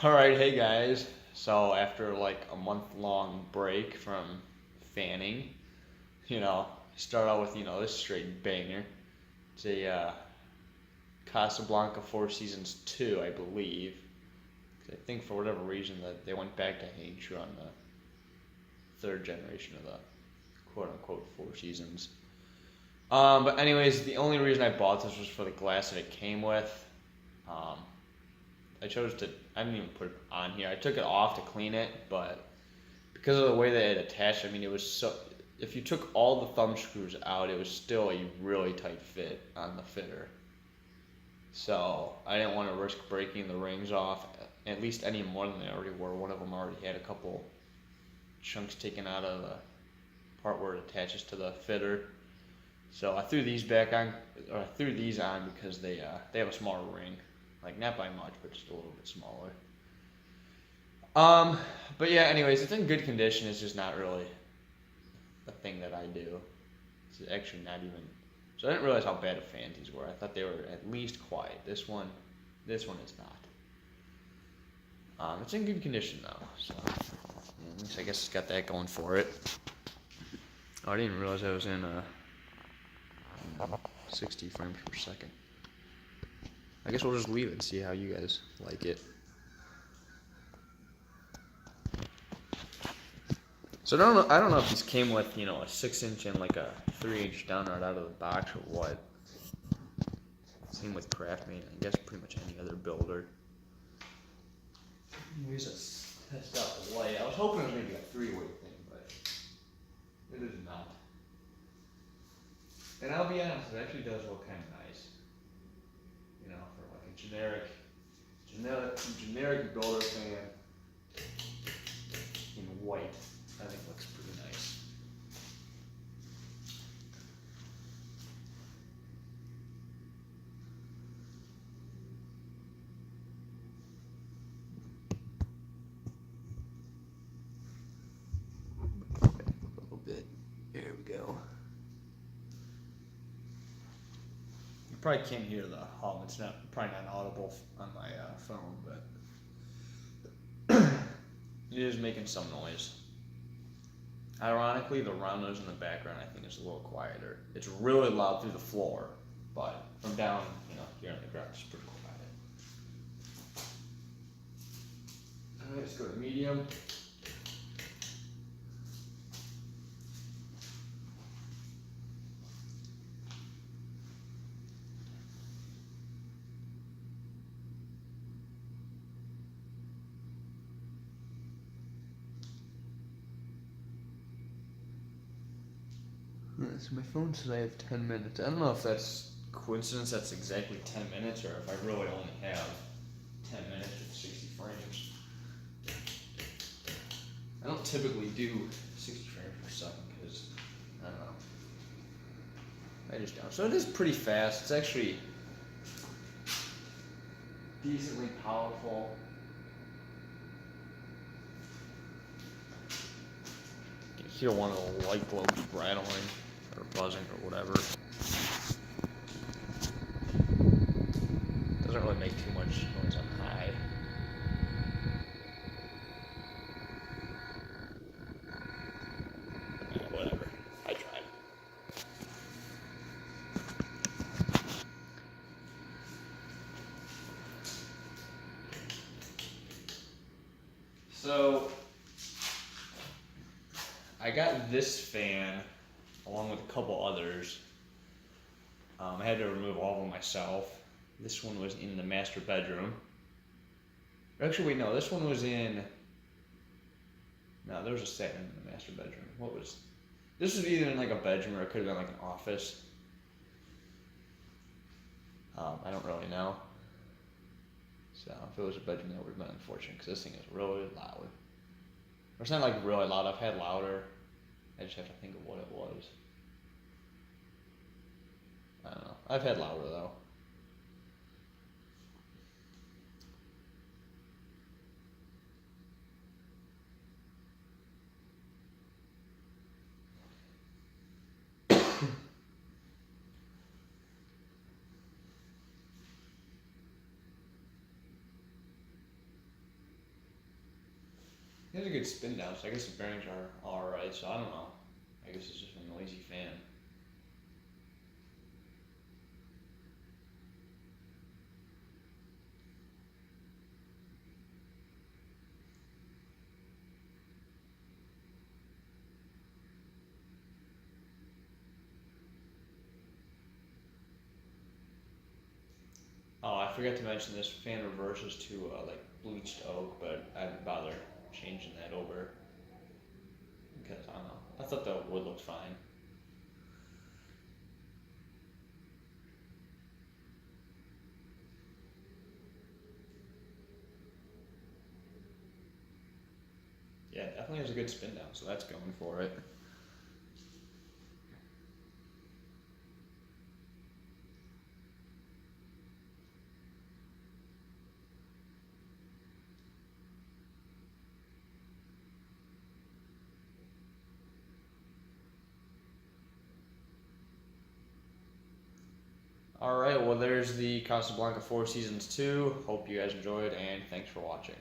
All right, hey guys. So after like a month-long break from fanning, start out with this straight banger. It's a Casablanca Four Seasons 2, I believe. 'Cause I think for whatever reason that they went back to hang true on the third generation of the quote-unquote Four Seasons. But anyways, the only reason I bought this was for the glass that it came with. Um, I didn't even put it on here. I took it off to clean it, but because of the way that it attached, I mean, it was so. If you took all the thumb screws out, it was still a really tight fit on the fitter. So I didn't want to risk breaking the rings off, at least any more than they already were. One of them already had a couple chunks taken out of the part where it attaches to the fitter. So I threw these back on, or I threw these on because they have a smaller ring, like not by much, but just a little bit smaller. Um, but yeah, anyways, it's in good condition. It's just not really a thing that I do. It's actually not even. So I didn't realize how bad of fans these were. I thought they were at least quiet. This one is not. It's in good condition though. So yeah, at least I guess it's got that going for it. Oh, I didn't even realize I was in 60 frames per second. I guess we'll just leave it and see how you guys like it. So I don't know if these came with, a 6-inch and like a 3-inch downrod out of the box or what. Same with Craftmate, I guess pretty much any other builder. Anyways, let's test out the light. I was hoping it was maybe a 3-way thing, but it is not. And I'll be honest, it actually does look kind of nice. For like a generic builder fan in white. I think looks pretty nice. Back a little bit. There we go. You probably can't hear the hum. It's probably not audible on my phone, but it is making some noise. Ironically, the rounders in the background I think is a little quieter. It's really loud through the floor, but from down, here on the ground, it's pretty quiet. Alright, let's go to medium. So my phone says I have 10 minutes. I don't know if that's coincidence that's exactly 10 minutes or if I really only have 10 minutes with 60 frames. I don't typically do 60 frames per second because, I don't know. I just don't. So it is pretty fast. It's actually decently powerful. You can hear one of the light globes rattling or buzzing or whatever. Doesn't really make too much noise on high. Whatever. I tried. So I got this fan along with a couple others. I had to remove all of them myself. This one was in the master bedroom. Actually, wait, no, this one was in. No, there was a set in the master bedroom. This was either in like a bedroom or it could have been like an office. I don't really know. So if it was a bedroom, that would have been unfortunate because this thing is really loud. Or it's not like really loud. I've had louder. I just have to think of what it was. I don't know. I've had louder though. It has a good spin down, so I guess the bearings are alright, so I don't know. I guess it's just a noisy fan. Oh, I forgot to mention this fan reverses to like bleached oak, but I didn't bother changing that over because I don't know. I thought the wood looked fine. Yeah, it definitely has a good spin down, so that's going for it. Alright, well, there's the Casablanca Four Seasons 2. Hope you guys enjoyed, and thanks for watching.